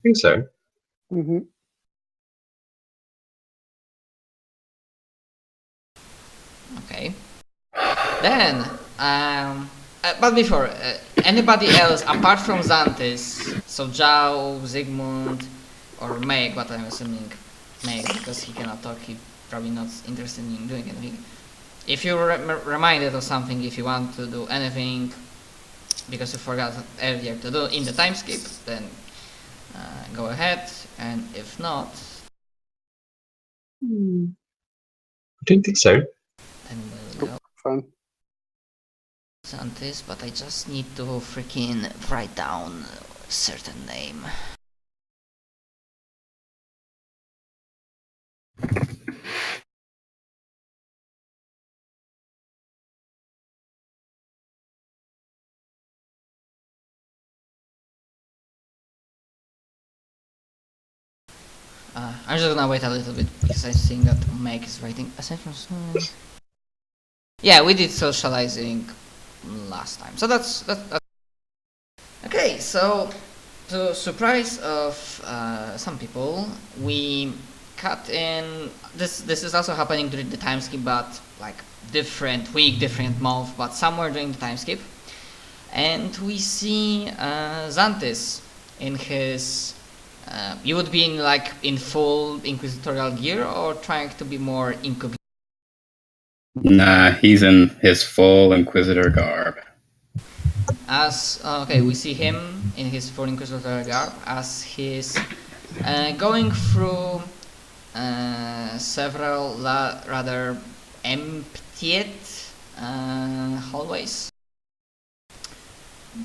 think so. Mm-hmm. Okay. Then, but before, anybody else apart from Xantis, so Zhao, Zygmunt, or Meg, but I'm assuming Meg because he cannot talk, he probably not interested in doing anything. If you're reminded of something, if you want to do anything, because you forgot earlier to do in the time skip, then go ahead, and if not... I don't think so. Then we'll go. Fine. Xantis, but I just need to freaking write down a certain name. I'm just gonna wait a little bit because I think that Meg is writing Ascension. Yeah, we did socializing last time, so that's okay. So, to surprise of some people, we cut in. This is also happening during the time skip, but like different week, different month, but somewhere during the time skip, and we see Xantis in his. You would be in full inquisitorial gear or trying to be more incognito? Nah, he's in his full Inquisitor garb. We see him in his full inquisitorial garb as he's going through several rather emptied hallways.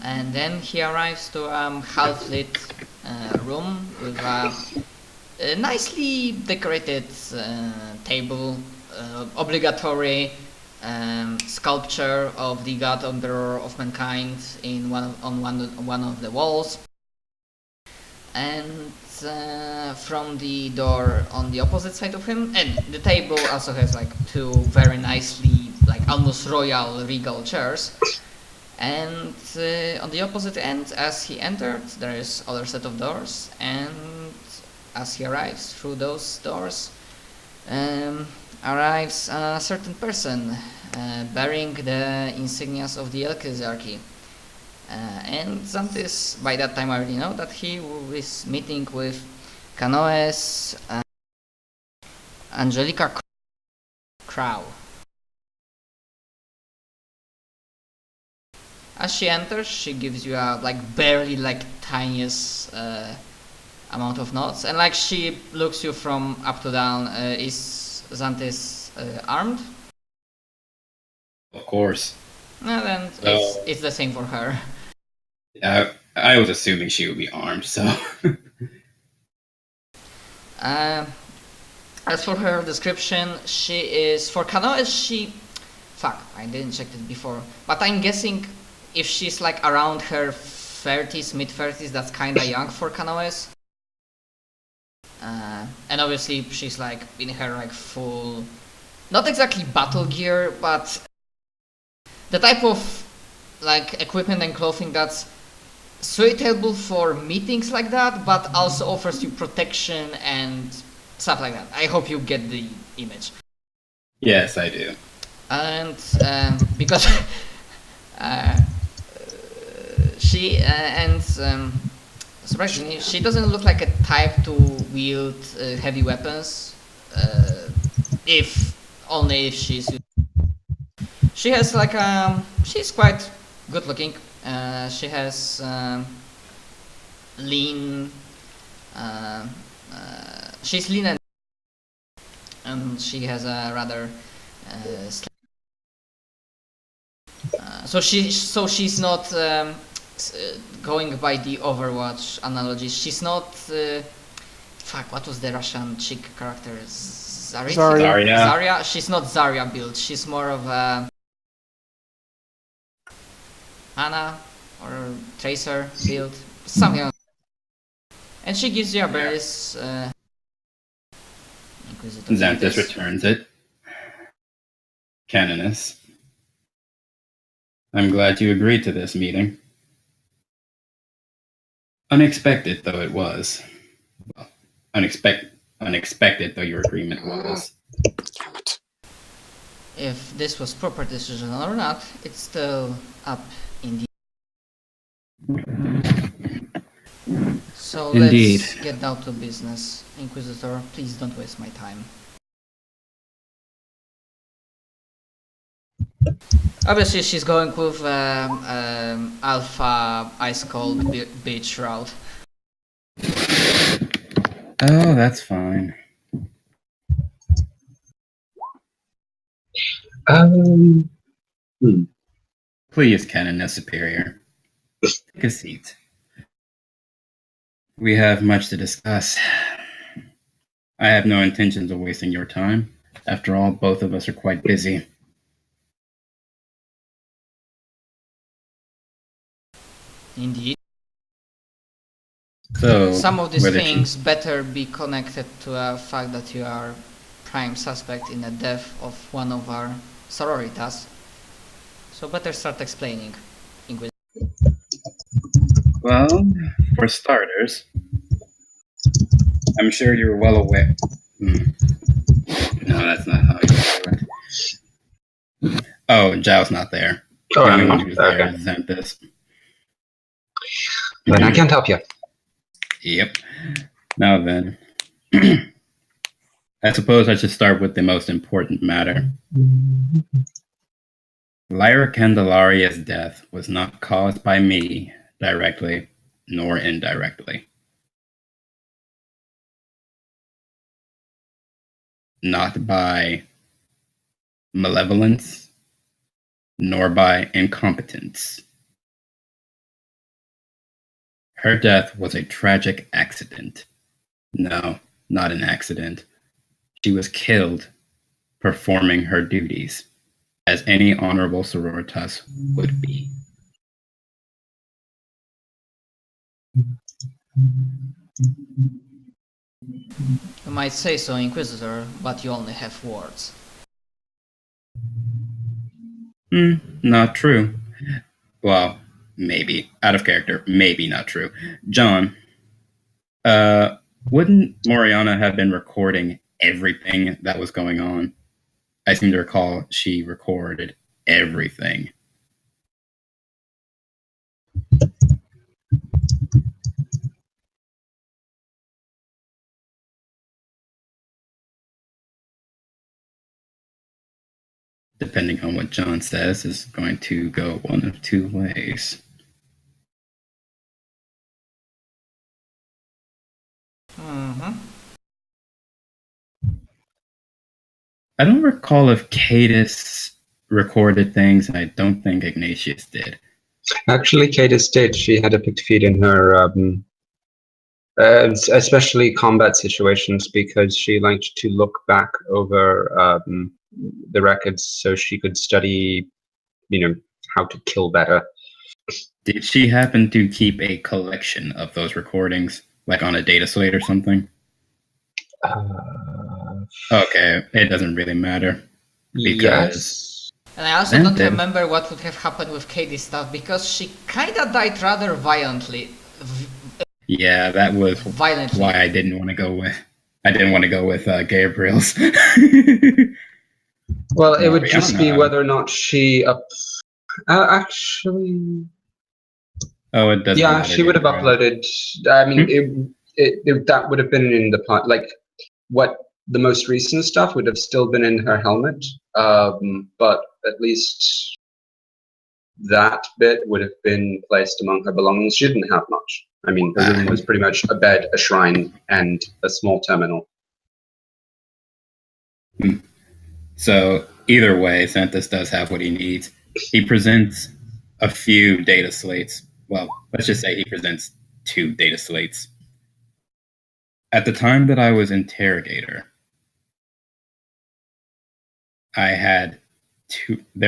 And then he arrives to a half-lit room with a nicely decorated table, obligatory sculpture of the God Emperor of Mankind in one of the walls, and from the door on the opposite side of him, and the table also has two very nicely almost royal regal chairs. And on the opposite end, as he entered, there is other set of doors, and as he arrives through those doors, arrives a certain person bearing the insignias of the Ecclesiarchy. And Xantis, by that time I already know that he is meeting with Canoes Angelica Crow. As she enters, she gives you a barely tiniest amount of nods, and she looks you from up to down. Is Xantis armed? Of course. Then it's the same for her. Yeah, I was assuming she would be armed, so. As for her description, she is for Canoes. Fuck, I didn't check it before, but I'm guessing. If she's around her 30s, mid-30s, that's kinda young for Canoes. And obviously she's in her full, not exactly battle gear, but the type of equipment and clothing that's suitable for meetings like that, but also offers you protection and stuff like that. I hope you get the image. Yes, I do. And because surprisingly, she doesn't look like a type to wield heavy weapons. If she's. She has she's quite good looking. She has lean. She's lean and she has a rather. So she's not going by the Overwatch analogy. She's not. What was the Russian chick character? Zarya. She's not Zarya build. She's more of a Ana or Tracer build, something like that. And she gives you a berries. Xantis returns it. Canonus. I'm glad you agreed to this meeting. Unexpected though it was. Well, unexpected though your agreement was. If this was proper decision or not, it's still up in the... So Indeed. let's get down to business. Inquisitor, please don't waste my time. Obviously she's going with alpha ice cold bitch route. Oh, that's fine. Please, Canon as Superior. Take a seat. We have much to discuss. I have no intentions of wasting your time. After all, both of us are quite busy. Indeed. So, some of these things better be connected to a fact that you are prime suspect in the death of one of our sororitas. So better start explaining, Inquisitor. Well, for starters, I'm sure you're well aware. No, that's not how you do it. Oh, Zhao's not there. Oh, the only I'm one not. who's there Okay. is Xanthus. Then I can't help you. Yep. Now then, I suppose I should start with the most important matter. Lyra Candelaria's death was not caused by me directly nor indirectly. Not by malevolence nor by incompetence. Her death was a tragic accident. No, not an accident. She was killed performing her duties, as any honorable sororitas would be. You might say so, Inquisitor, but you only have words. Not true. Well, maybe. Out of character. Maybe not true. John, wouldn't Moriana have been recording everything that was going on? I seem to recall she recorded everything. Depending on what John says, is going to go one of two ways. I don't recall if Cadis recorded things, and I don't think Ignatius did. Actually, Cadis did. She had a picked feed in her, especially combat situations, because she liked to look back over the records so she could study, how to kill better. Did she happen to keep a collection of those recordings, like on a data slate or something? Okay, it doesn't really matter. Yes. And I also don't remember what would have happened with Katie's stuff, because she kinda died rather violently. Yeah, that was violently. Why I didn't want to go with Gabriel's. Well, it would just be whether or not she actually. Oh, it doesn't. Yeah, she would have uploaded. I mean, that would have been in the part. Like, what the most recent stuff would have still been in her helmet, but at least that bit would have been placed among her belongings. She didn't have much. I mean, her room was pretty much a bed, a shrine, and a small terminal. So either way, Xanthus does have what he needs. He presents a few data slates. Well, let's just say he presents 2 data slates. At the time that I was interrogator, there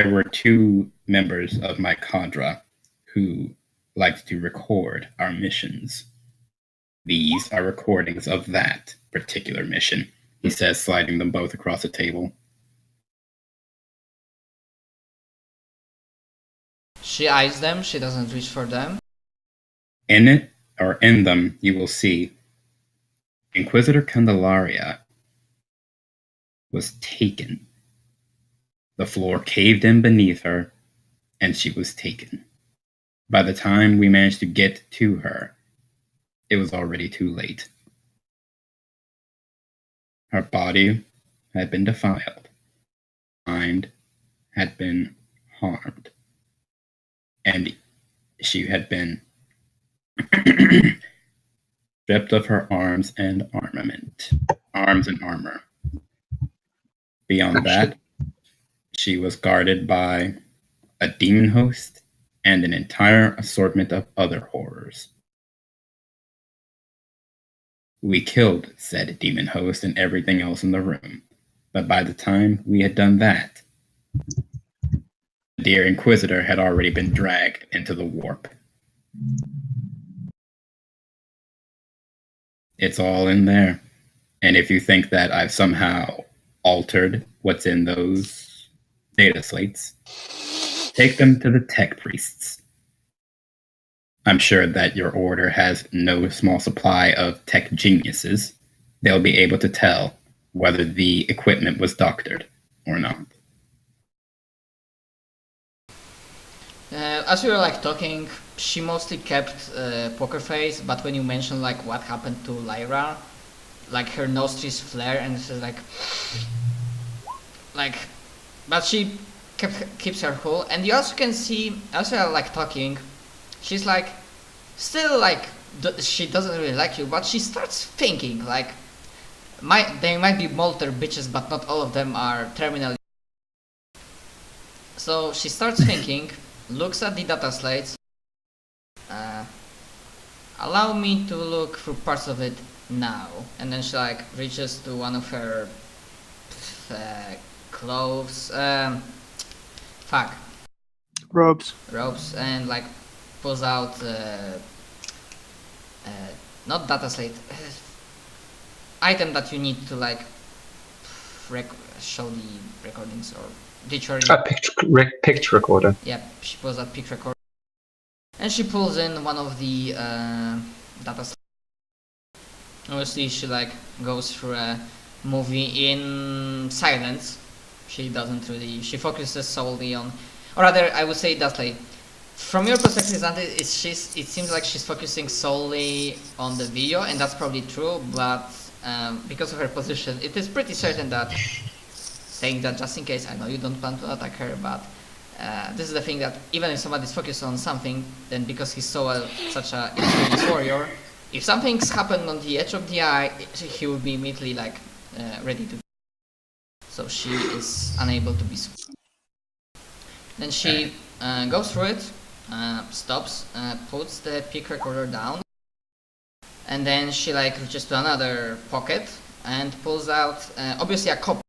were 2 members of my cadre who liked to record our missions. These are recordings of that particular mission, he says, sliding them both across the table. She eyes them, she doesn't reach for them. In it or in them, you will see Inquisitor Candelaria was taken. The floor caved in beneath her, and she was taken. By the time we managed to get to her, it was already too late. Her body had been defiled. Mind had been harmed. And she had been stripped of her arms and armor. Beyond that, she was guarded by a demon host and an entire assortment of other horrors. We killed said demon host and everything else in the room, but by the time we had done that, the dear Inquisitor had already been dragged into the warp. It's all in there. And if you think that I've somehow altered what's in those data slates, take them to the tech priests. I'm sure that your order has no small supply of tech geniuses. They'll be able to tell whether the equipment was doctored or not. As we were talking, she mostly kept poker face, but when you mentioned what happened to Lyra, her nostrils flare and it's but she keeps her cool. And you also can see, as we are talking, she's still she doesn't really like you, but she starts thinking they might be Molter bitches, but not all of them are terminally. So she starts thinking, looks at the data slates. Allow me to look through parts of it now. And then she reaches to one of her clothes, robes, and pulls out not data slate, item that you need to show the recordings or literally a picture recorder. Yeah, she pulls that picture recorder and she pulls in one of the data slates. Obviously she goes through a movie in silence. She doesn't really, she focuses solely on, or rather I would say that from your perspective, it seems like she's focusing solely on the video, and that's probably true, but because of her position, it is pretty certain that, saying that just in case, I know you don't plan to attack her, but this is the thing that even if somebody's focused on something, then because he's such a experienced warrior, if something's happened on the edge of the eye, he will be immediately ready to. So she is unable to be. Then she goes through it. Stops, puts the pick recorder down, and then she reaches to another pocket and pulls out obviously a copy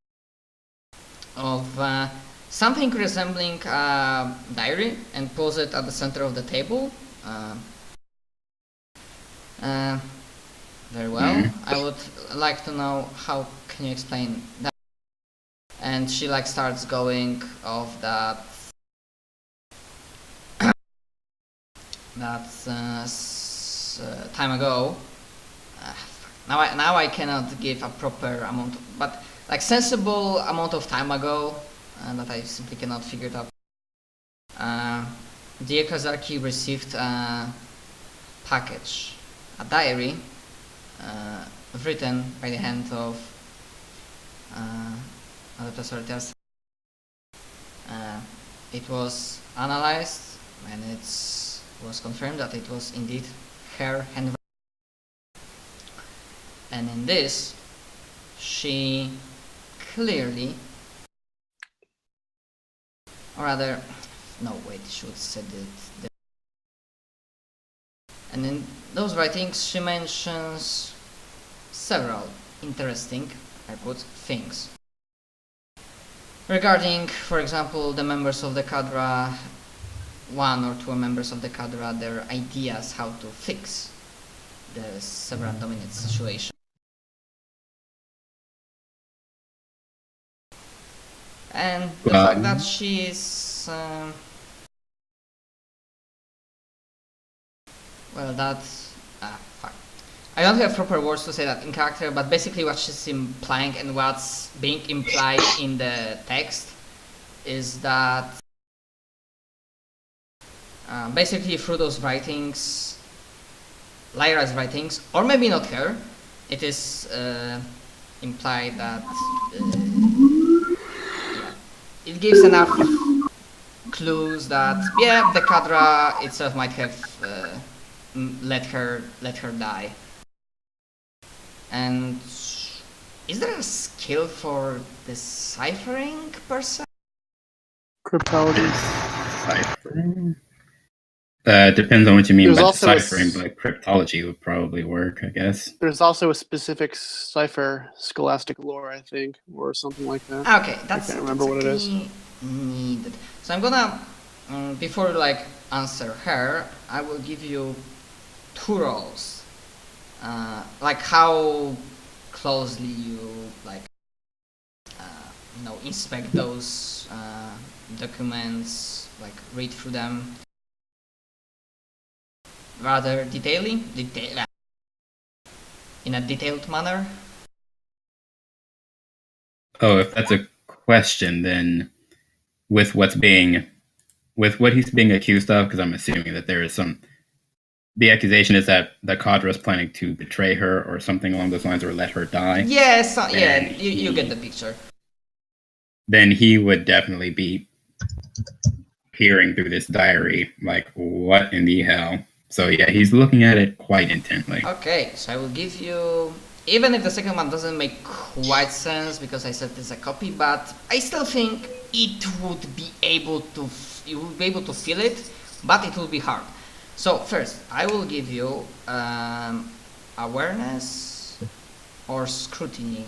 of something resembling a diary and pulls it at the center of the table. Very well. I would like to know, how can you explain that? And she starts going off that time ago. Now I cannot give a proper amount, but sensible amount of time ago that I simply cannot figure it out. The Okazaki received a package, a diary, written by the hand of other soldiers. It was analyzed and it was confirmed that it was indeed her handwriting. And in this, she clearly, or rather, no wait, she would said it. And in those writings, she mentions several interesting, I quote, things regarding, for example, the members of the cadre, one or two members of the cadre, their ideas how to fix the Severan dominate situation. And the fact that she is well, that fuck. I don't have proper words to say that in character, but basically what she's implying and what's being implied in the text is that basically through those writings, Lyra's writings, or maybe not her, it is implied that it gives enough clues that the Cadra itself might have let her die. And is there a skill for deciphering per se? Cryptology. Deciphering? Depends on what you mean There's by also a deciphering, but cryptology would probably work, I guess. There's also a specific cipher, scholastic lore, I think, or something like that. Okay, that's I can't remember what it is. Needed. So I'm gonna, before answer her, I will give you 2 rolls. Like how closely you inspect those documents, like read through them rather in a detailed manner. Oh, if that's a question, then with what he's being accused of, because I'm assuming that there is the accusation is that the Cadre is planning to betray her or something along those lines, or let her die. Yes, you get the picture. Then he would definitely be peering through this diary, like, what in the hell? So yeah, he's looking at it quite intently. Okay, so I will give you, even if the second one doesn't make quite sense because I said it's a copy, but I still think you would be able to feel it, but it will be hard. So first, I will give you awareness or scrutiny.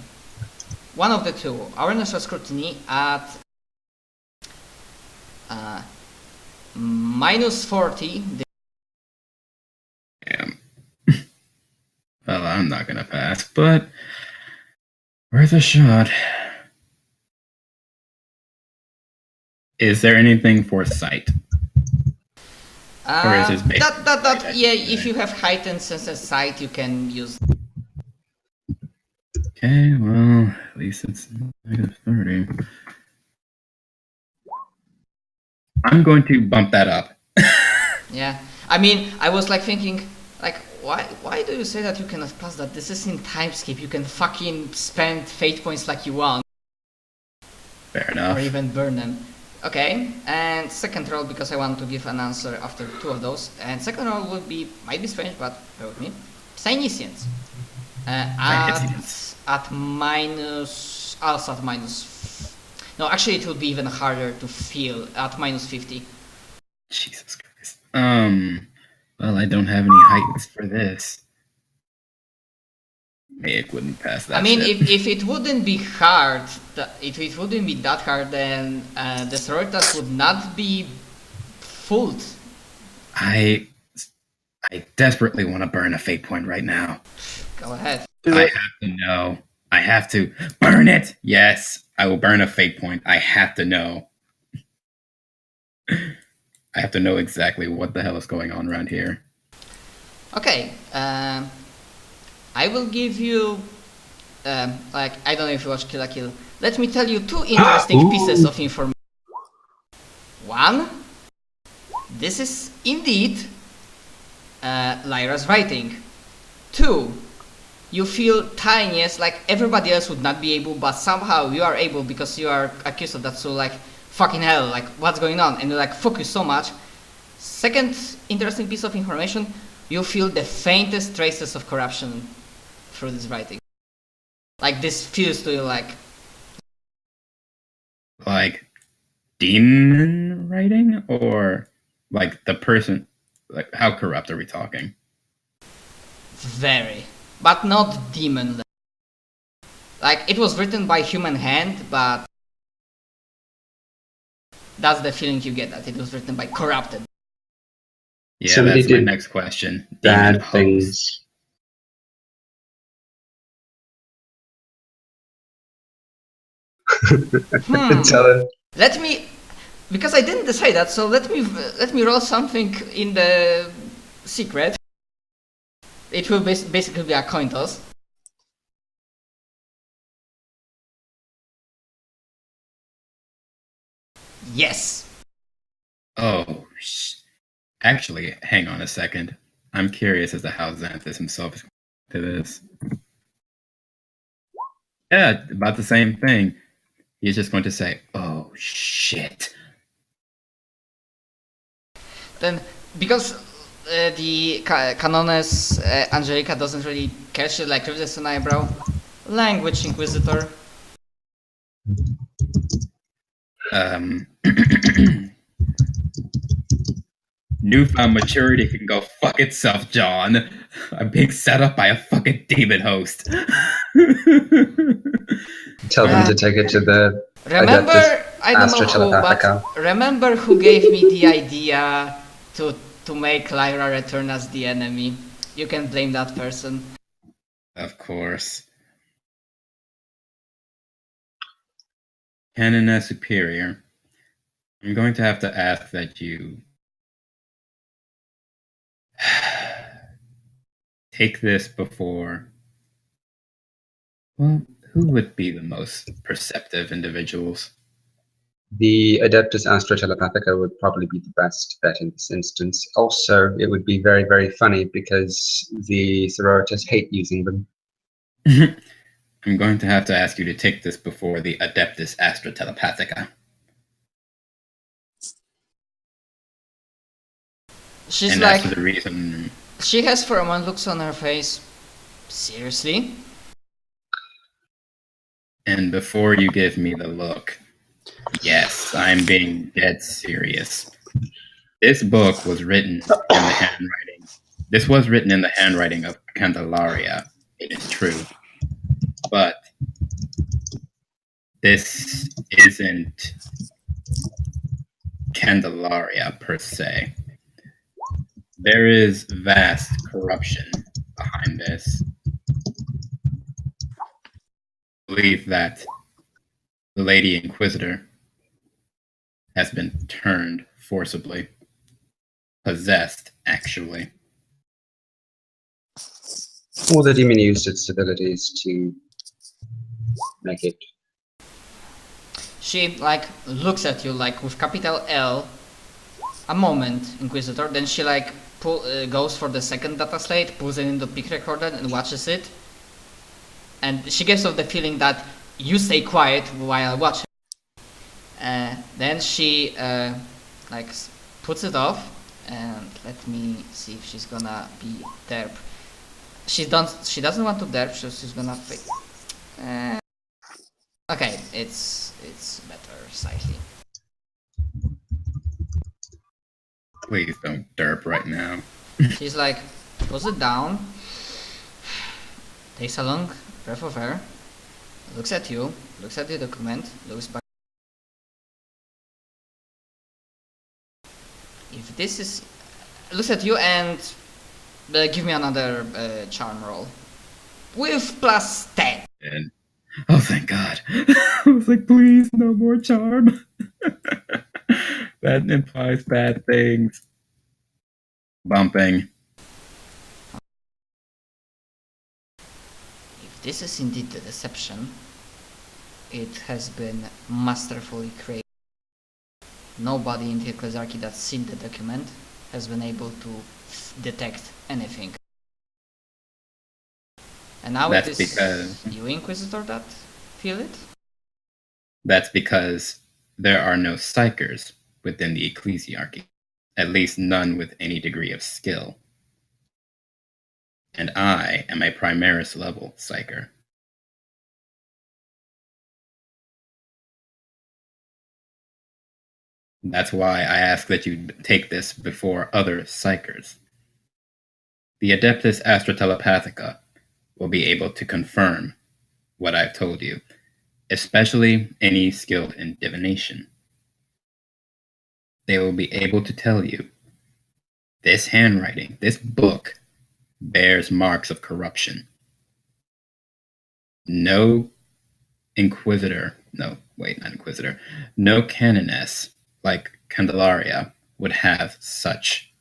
One of the two, awareness or scrutiny at -40. Damn. Well, I'm not gonna pass, but worth a shot. Is there anything for sight? Or is this if you have heightened sense of sight, you can use. Okay, well, at least it's -30. I'm going to bump that up. Yeah, I mean, I was thinking, why do you say that you cannot pass that? This is in Timescape. You can fucking spend fate points like you want. Fair enough. Or even burn them. Okay, and second roll, because I want to give an answer after 2 of those. And second roll might be strange, but bear with me. Psyniscience. At minus. Also at minus. No, actually, it would be even harder to feel at -50. Jesus Christ. Well, I don't have any heights for this. It wouldn't pass that. I mean, shit. if it wouldn't be hard, if it wouldn't be that hard, then the sororitas would not be fooled. I desperately want to burn a fate point right now. Go ahead. I have to know. I have to burn it. Yes, I will burn a fate point. I have to know. I have to know exactly what the hell is going on around here. Okay. I will give you, I don't know if you watch Kill la Kill. Let me tell you 2 interesting pieces of information. 1, this is indeed Lyra's writing. 2, you feel tiniest, like everybody else would not be able, but somehow you are able because you are accused of that, so fucking hell, what's going on? And you focus so much. Second interesting piece of information, you feel the faintest traces of corruption through this writing. This feels to you like demon writing, or the person, how corrupt are we talking? Very, but not demon. It was written by human hand, but that's the feeling you get, that it was written by corrupted. Yeah, Somebody that's my did next question. Bad things. Tell it. Let me, because I didn't decide that, so let me roll something in the secret. it will basically be a coin toss. Yes. Oh, actually, hang on a second. I'm curious as to how Xanthus himself is to this. Yeah, about the same thing. He's just going to say, "Oh shit." Then, because the Canones Angelica doesn't really care, she like raises an eyebrow. Language Inquisitor. Newfound maturity can go fuck itself, John. I'm being set up by a fucking demon host. Tell them to take it to the Remember, Adeptus I don't know Astra who, Telepathica. but remember who gave me the idea to make Lyra return as the enemy. You can blame that person. Of course. Canoness Superior, I'm going to have to ask that you take this before... Well, who would be the most perceptive individuals? The Adeptus Astra Telepathica would probably be the best bet in this instance. Also, it would be very, very funny because the sororitas hate using them. I'm going to have to ask you to take this before the Adeptus Astra Telepathica. She's and like, that's for the reason... She has for a moment looks on her face. Seriously? And before you give me the look, yes, I'm being dead serious. This book was written in the handwriting. This was written in the handwriting of Candelaria. It is true. But this isn't Candelaria per se. There is vast corruption behind this. I believe that the Lady Inquisitor has been turned forcibly. Possessed, actually. Or the demon used its abilities to make it. She like looks at you like with capital L. A moment, Inquisitor. Then she like goes for the second data slate, pulls it into peak recorder and watches it. And she gives off the feeling that you stay quiet while I watch it. Then she like puts it off, and let me see if she's gonna be derp. She doesn't want to derp, so she's gonna fake. Okay, it's better slightly. Please don't derp right now. She's like, puts it down, takes a long breath of air, looks at you, looks at the document, looks back. If this is... looks at you and give me another charm roll. With plus 10. And, oh, thank God. I was like, please, no more charm. That implies bad things. Bumping. If this is indeed the deception, it has been masterfully created. Nobody in the Ecclesiarchy that's seen the document has been able to detect anything. And now That's it is because... you, Inquisitor, that feel it? That's because there are no psychers within the Ecclesiarchy. At least none with any degree of skill. And I am a Primaris level psyker. That's why I ask that you take this before other psychers. The Adeptus Astra Telepathica will be able to confirm what I've told you, especially any skilled in divination. They will be able to tell you this handwriting, this book, bears marks of corruption. No Inquisitor, no Canoness like Candelaria would have such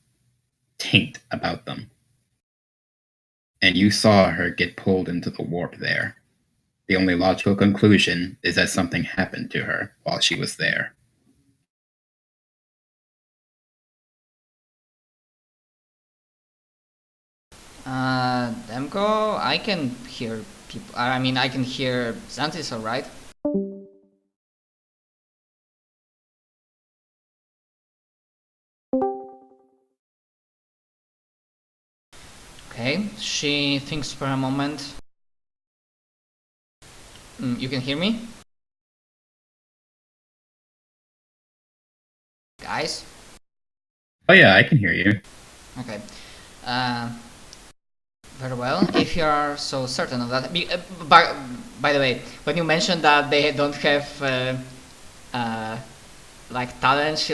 taint about them. and you saw her get pulled into the warp there. The only logical conclusion is that something happened to her while she was there. Demko, I can hear people. I mean, I can hear Xantis, alright? Okay, she thinks for a moment. You can hear me? Guys? Oh yeah, I can hear you. Okay. Very well, if you are so certain of that. By the way, when you mentioned that they don't have like talent,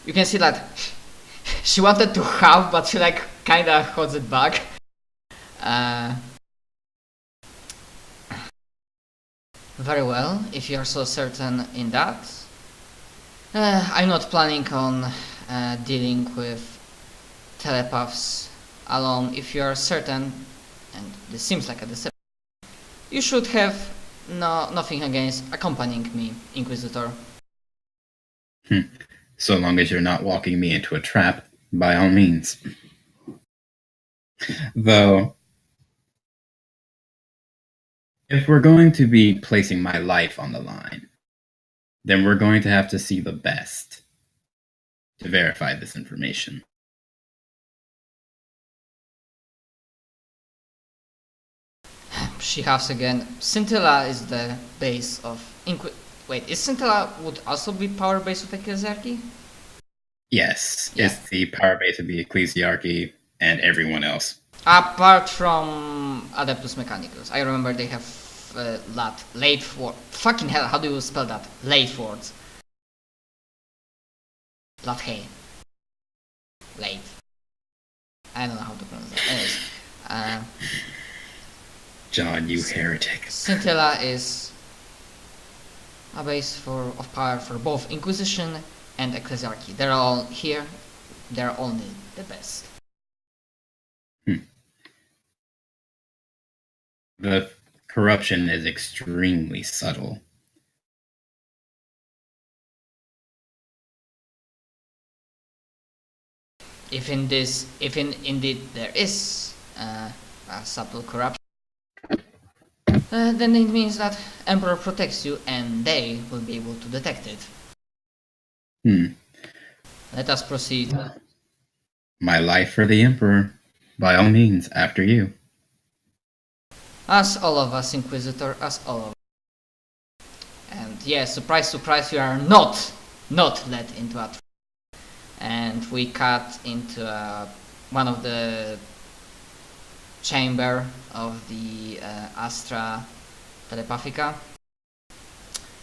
you can see that she wanted to have, but she like kinda holds it back. Very well, if you are so certain in that. I'm not planning on dealing with telepaths alone. If you are certain, and this seems like a deception, you should have nothing against accompanying me, Inquisitor. So long as you're not walking me into a trap, by all means. Though, if we're going to be placing my life on the line, then we're going to have to see the best to verify this information. She huffs again. Scintilla is the base of Wait, is Scintilla would also be power base of Ecclesiarchy? Yes, Yeah. it's the power base of the Ecclesiarchy and everyone else. Apart from Adeptus Mechanicus. I remember they have late for fucking hell, how do you spell that? Late fords. Lathe. Late. I don't know how to pronounce that. Anyways. John, you heretic. Scintilla is a base of power for both Inquisition and Ecclesiarchy. They're all here. They're only the best. The corruption is extremely subtle. If indeed there is a subtle corruption, then it means that Emperor protects you and they will be able to detect it. Let us proceed. My life for the Emperor. By all means, after you. As all of us, Inquisitor, as all of us. And yes, surprise, surprise, you are not let into a trap. And we cut into one of the chamber of the Astra Telepathica.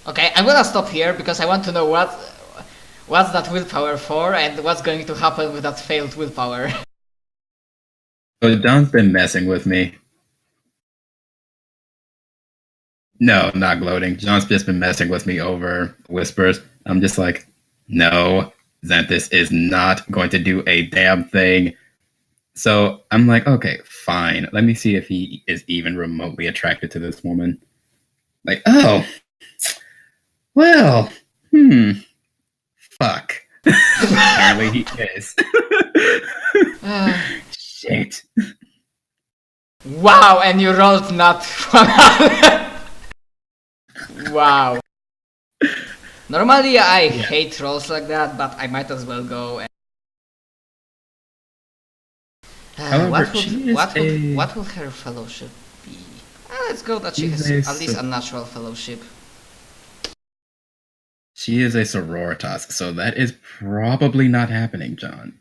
Okay, I'm gonna stop here because I want to know what's that willpower for and what's going to happen with that failed willpower. So John's been messing with me. No, not gloating. John's just been messing with me over whispers. I'm just like, no, Xanthus is not going to do a damn thing. So I'm like, okay, fine. Let me see if he is even remotely attracted to this woman. Like, oh, well, fuck. Apparently he is. Shit. Wow, and you rolled not 100. Wow. Normally I hate rolls like that, but I might as well go. However, what will her fellowship be? Let's go that she has at least a natural fellowship. She is a sororitas, so that is probably not happening, John.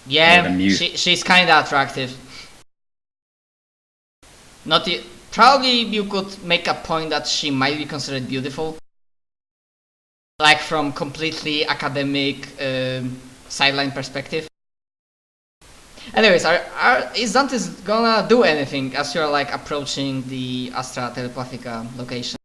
Yeah, she's kinda attractive. Probably you could make a point that she might be considered beautiful. Like from completely academic sideline perspective. Anyways, is Xanthus gonna do anything as you're like approaching the Astra Telepathica location?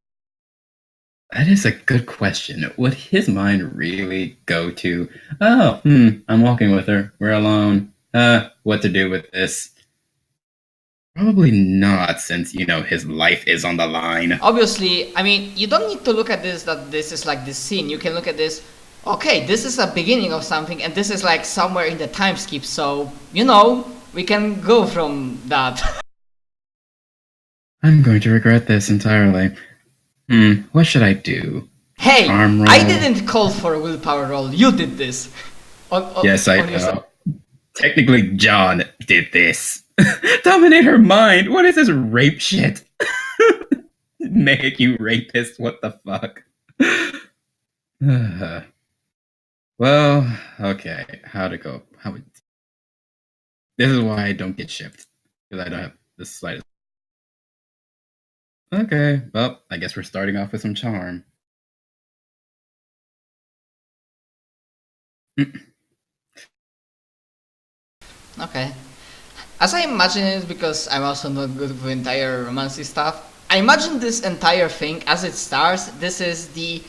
That is a good question. Would his mind really go to, oh, I'm walking with her, we're alone, What to do with this? Probably not, since, his life is on the line. Obviously, I mean, you don't need to look at this that this is like this scene. You can look at this, okay, this is a beginning of something, and this is like somewhere in the time skip, so, we can go from that. I'm going to regret this entirely. What should I do? Hey, Charm roll? I didn't call for a willpower roll. You did this. Yes, I know. Technically, John did this. Dominate her mind. What is this rape shit? Make you rapist. What the fuck? Well, okay. How to go? This is why I don't get shipped, because I don't have the slightest. Okay, well, I guess we're starting off with some charm. Okay. As I imagine it, because I'm also not good with entire romancy stuff, I imagine this entire thing, as it starts, this is the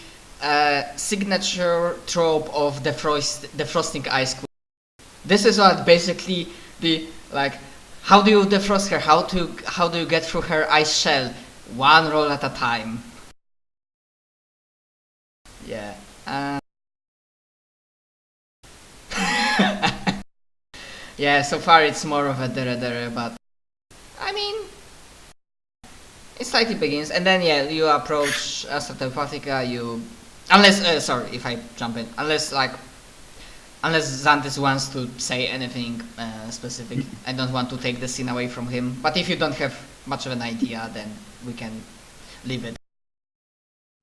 signature trope of the frosting ice queen. This is what basically how do you defrost her? How do you get through her ice shell? One roll at a time. Yeah. Yeah, so far it's more of a dere, but I mean, it slightly begins, and then yeah, you approach Astra Telepathica, unless, sorry if I jump in, unless Xantis wants to say anything specific. I don't want to take the scene away from him, but if you don't have much of an idea, then we can leave it.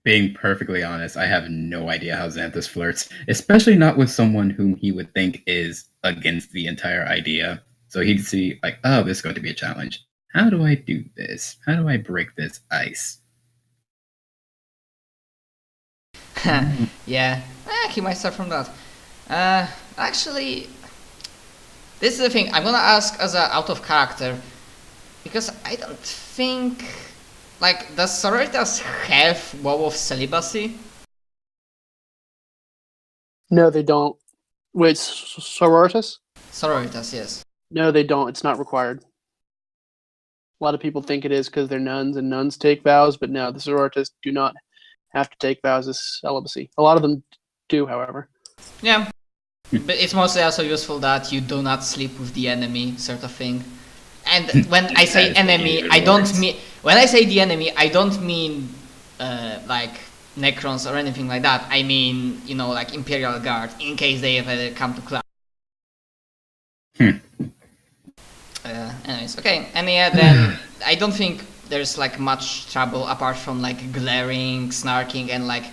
Being perfectly honest, I have no idea how Xanthus flirts, especially not with someone whom he would think is against the entire idea. So he'd see, like, oh, this is going to be a challenge. How do I do this? How do I break this ice? Yeah, he might start from that. Actually, this is the thing. I'm gonna ask as a out of character, because I don't think, like, does Sororitas have Vow of Celibacy? No, they don't. Wait, sororitas? Sororitas, yes. No, they don't. It's not required. A lot of people think it is because they're nuns and nuns take vows, but no, the sororitas do not have to take vows of celibacy. A lot of them do, however. Yeah, but it's mostly also useful that you do not sleep with the enemy, sort of thing. And when I say enemy, I don't mean, when I say the enemy, I don't mean like Necrons or anything like that. I mean, like Imperial Guard, in case they ever come to class. Anyways, okay, and yeah, then I don't think there's like much trouble apart from like glaring, snarking, and like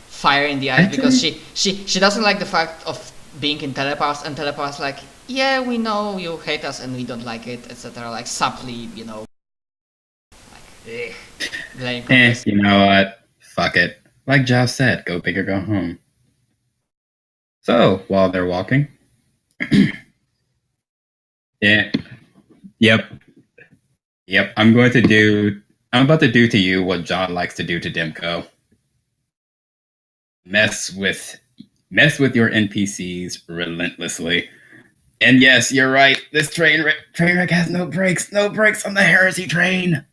fire in the eyes, because she doesn't like the fact of being in telepaths, and telepaths like, yeah, we know you hate us and we don't like it, etc. Like subtly, like, glaring. You know what? Fuck it. Like Josh said, go big or go home. So while they're walking. Yeah. Yep. I'm about to do to you what John likes to do to Demko. Mess with your NPCs relentlessly. And yes, you're right. This train wreck has no brakes. No brakes on the Heresy train.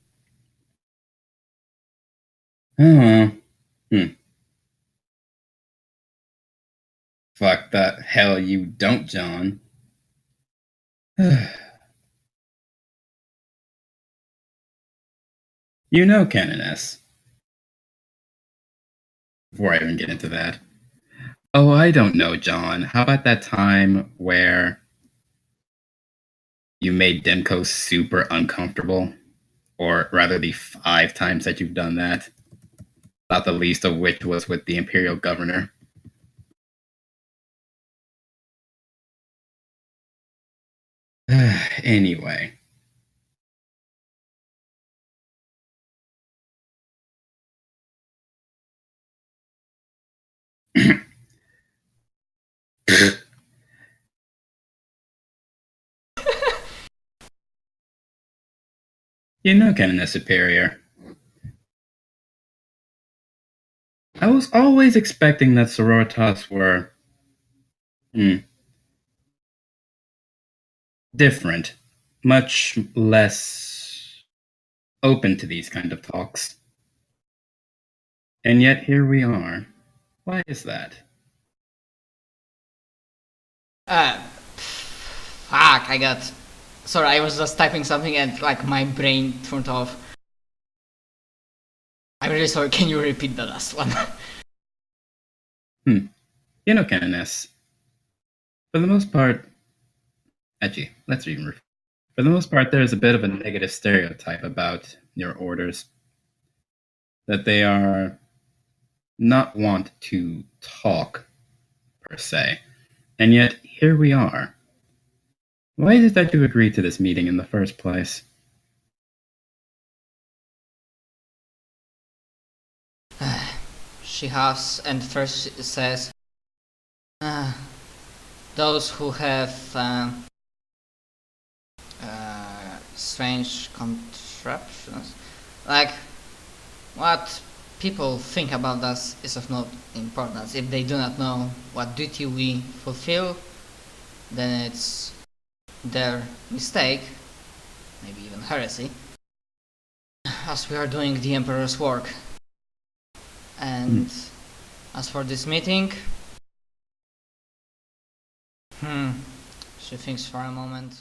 Fuck the hell you don't, John. You know Canoness. Before I even get into that. Oh, I don't know, John. How about that time where you made Demko super uncomfortable? Or rather, the 5 times that you've done that. Not the least of which was with the Imperial Governor. Anyway. You know Canoness Superior. I was always expecting that Sororitas were different, much less open to these kind of talks. And yet here we are. Why is that? Fuck, sorry, I was just typing something and like my brain turned off. I'm really sorry, can you repeat the last one? Canoness. For the most part, actually, for the most part, there is a bit of a negative stereotype about your orders. That they are not want to talk, per se. And yet, here we are. Why is it that you agreed to this meeting in the first place? She huffs and first says, those who have strange contraptions, like what people think about us is of no importance. If they do not know what duty we fulfill, then it's their mistake, maybe even heresy, as we are doing the Emperor's work. And as for this meeting, she thinks for a moment.